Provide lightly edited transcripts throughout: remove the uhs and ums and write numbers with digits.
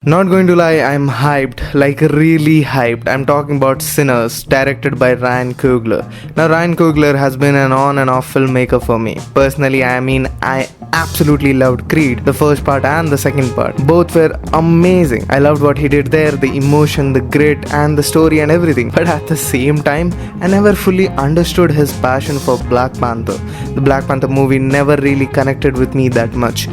Not going to lie, I'm hyped, like really hyped. I'm talking about Sinners, directed by Ryan Coogler. Now, Ryan Coogler has been an on and off filmmaker for me. Personally, I absolutely loved Creed, the first part and the second part. Both were amazing. I loved what he did there, the emotion, the grit, and the story and everything. But at the same time, I never fully understood his passion for Black Panther. The Black Panther movie never really connected with me that much.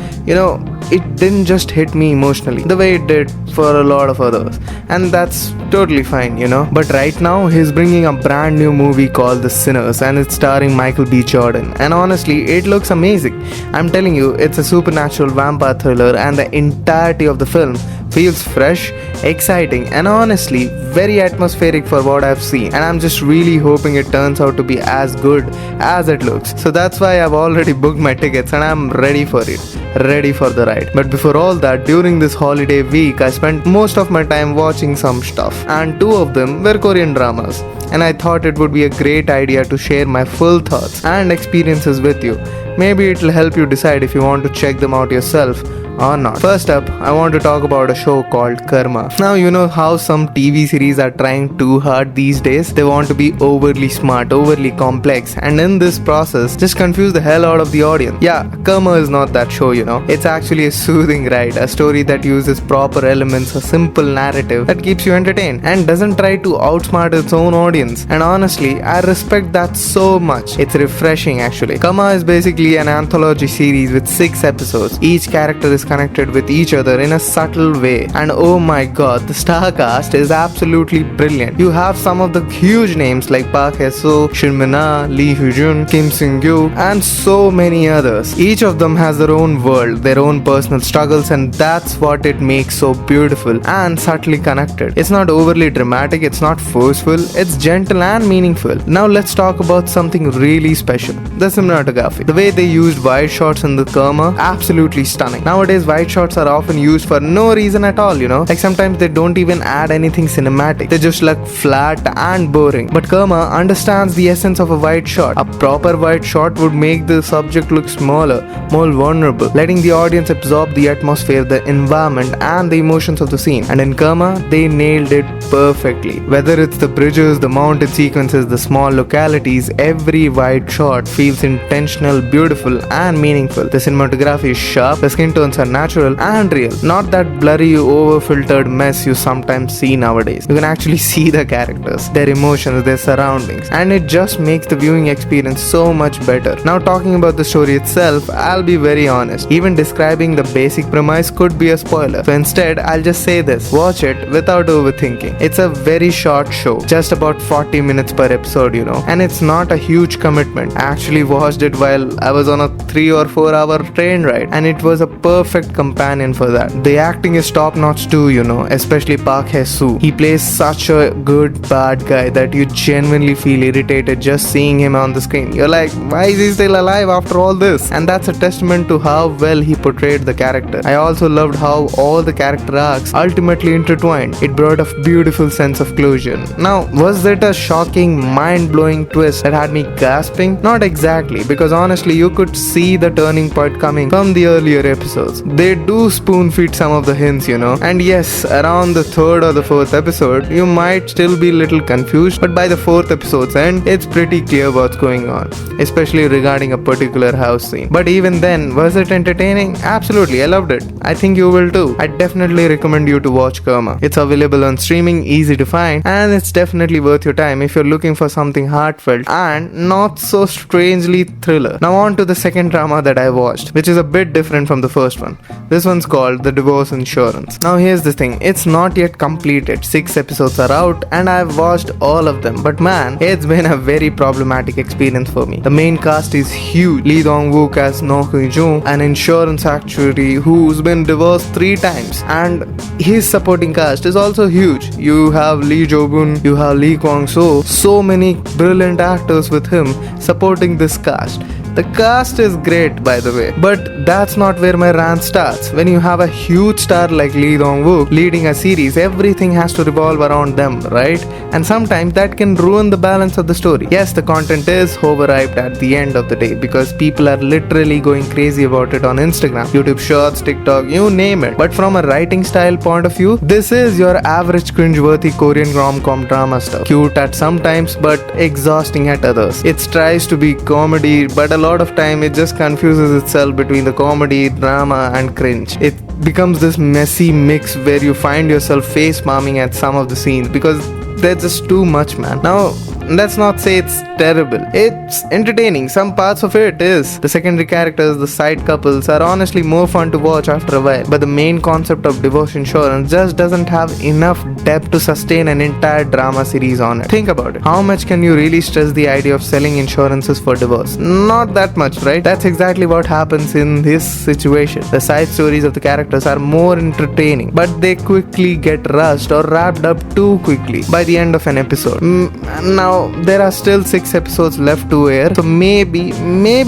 It didn't just hit me emotionally the way it did for a lot of others, and that's totally fine. But right now he's bringing a brand new movie called The Sinners, and it's starring Michael B. Jordan, and honestly it looks amazing. I'm telling you, it's a supernatural vampire thriller, and the entirety of the film feels fresh, exciting, and honestly very atmospheric for what I've seen, and I'm just really hoping it turns out to be as good as it looks. So that's why I've already booked my tickets and I'm ready for the ride. But before all that, during this holiday week I spent most of my time watching some stuff, and two of them were Korean dramas, and I thought it would be a great idea to share my full thoughts and experiences with you. Maybe it'll help you decide if you want to check them out yourself or not. First up, I want to talk about a show called Karma. Now, you know how some TV series are trying too hard these days? They want to be overly smart, overly complex, and in this process just confuse the hell out of the audience. Yeah, Karma is not that show. It's actually a soothing ride, a story that uses proper elements, a simple narrative that keeps you entertained and doesn't try to outsmart its own audience. And honestly, I respect that so much. It's refreshing actually. Karma is basically an anthology series with 6 episodes. Each character is connected with each other in a subtle way, and oh my god, the star cast is absolutely brilliant. You have some of the huge names like Park Hae-soo, Shin Min-ah, Lee Hyo-jun, Kim Seung-gyu, and so many others. Each of them has their own world, their own personal struggles, and that's what it makes so beautiful and subtly connected. It's not overly dramatic, it's not forceful, it's gentle and meaningful. Now let's talk about something really special, the cinematography. The way they used wide shots in the Karma, absolutely stunning. Nowadays wide shots are often used for no reason at all, like sometimes they don't even add anything cinematic, they just look flat and boring. But Karma understands the essence of a wide shot. A proper wide shot would make the subject look smaller, more vulnerable, letting the audience absorb the atmosphere, the environment, and the emotions of the scene. And in Karma, they nailed it perfectly. Whether it's the bridges, the mountain sequences, the small localities, every wide shot feels intentional, beautiful, and meaningful. The cinematography is sharp, the skin tones are natural and real, not that blurry, over-filtered mess you sometimes see nowadays. You can actually see the characters, their emotions, their surroundings, and it just makes the viewing experience so much better. Now talking about the story itself, I'll be very honest. Even describing the basic premise could be a spoiler. So instead, I'll just say this: watch it without overthinking. It's a very short show, just about 40 minutes per episode, and it's not a huge commitment. I actually watched it while I was on a 3 or 4 hour train ride, and it was a perfect companion for that. The acting is top notch too, especially Park Hae-soo. He plays such a good bad guy that you genuinely feel irritated just seeing him on the screen. You're like, why is he still alive after all this? And that's a testament to how well he portrayed the character. I also loved how all the character arcs ultimately intertwined. It brought a beautiful sense of closure. Now, was it a shocking, mind-blowing twist that had me gasping? Not exactly, because honestly you could see the turning point coming from the earlier episodes. They do spoon feed some of the hints, and yes, around the 3rd or the 4th episode you might still be a little confused, but by the 4th episode's end it's pretty clear what's going on, especially regarding a particular house scene. But even then, was it entertaining? Absolutely, I loved it. I think you will too. I definitely recommend you to watch Karma. It's available on streaming, easy to find, and it's definitely worth your time if you're looking for something heartfelt and not so strangely thriller. Now on to the second drama that I watched, which is a bit different from the first one. This one's called The Divorce Insurance. Now here's the thing, it's not yet completed. 6 episodes are out and I've watched all of them, but man, it's been a very problematic experience for me. The main cast is huge. Lee Dong-wook as No Hyun-joo, an insurance actuary who's been divorced 3 times, and his supporting cast is also huge. You have Lee Jo-bun, you have Lee Kwang-soo, so many brilliant actors with him supporting this cast. The cast is great, by the way, but that's not where my rant romance starts. When you have a huge star like Lee Dong-wook leading a series, everything has to revolve around them, right? And sometimes that can ruin the balance of the story. Yes, the content is overhyped at the end of the day because people are literally going crazy about it on Instagram, YouTube Shorts, TikTok, you name it. But from a writing style point of view, this is your average cringe-worthy Korean rom-com drama stuff. Cute at some times but exhausting at others. It tries to be comedy, but a lot of time it just confuses itself between the comedy, drama and cringe. It becomes this messy mix where you find yourself face palming at some of the scenes because they're just too much, man. Now, let's not say it's terrible. It's entertaining. Some parts of it is. The secondary characters, the side couples are honestly more fun to watch after a while. But the main concept of divorce insurance just doesn't have enough depth to sustain an entire drama series on it. Think about it. How much can you really stress the idea of selling insurances for divorce? Not that much, right? That's exactly what happens in this situation. The side stories of the characters are more entertaining, but they quickly get rushed or wrapped up too quickly by the end of an episode. Now, there are still 6 episodes left to air, so maybe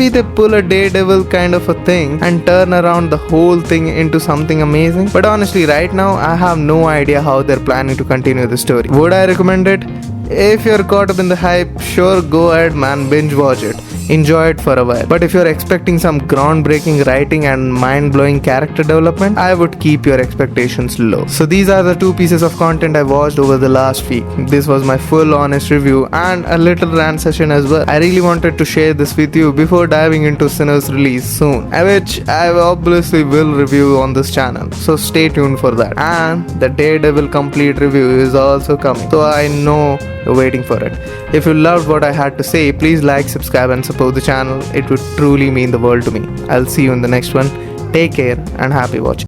they pull a Daredevil kind of a thing and turn around the whole thing into something amazing. But honestly, right now I have no idea how they're planning to continue the story. Would I recommend it? If you're caught up in the hype, sure, go ahead, man, binge watch it. Enjoy it for a while. But if you're expecting some groundbreaking writing and mind-blowing character development, I would keep your expectations low. So these are the 2 pieces of content I watched over the last week. This was my full honest review and a little rant session as well. I really wanted to share this with you before diving into Sinner's release soon, which I obviously will review on this channel. So stay tuned for that. And the Daredevil complete review is also coming. So I know you're waiting for it. If you loved what I had to say, please like, subscribe and support the channel. It would truly mean the world to me. I'll see you in the next one. Take care and happy watching.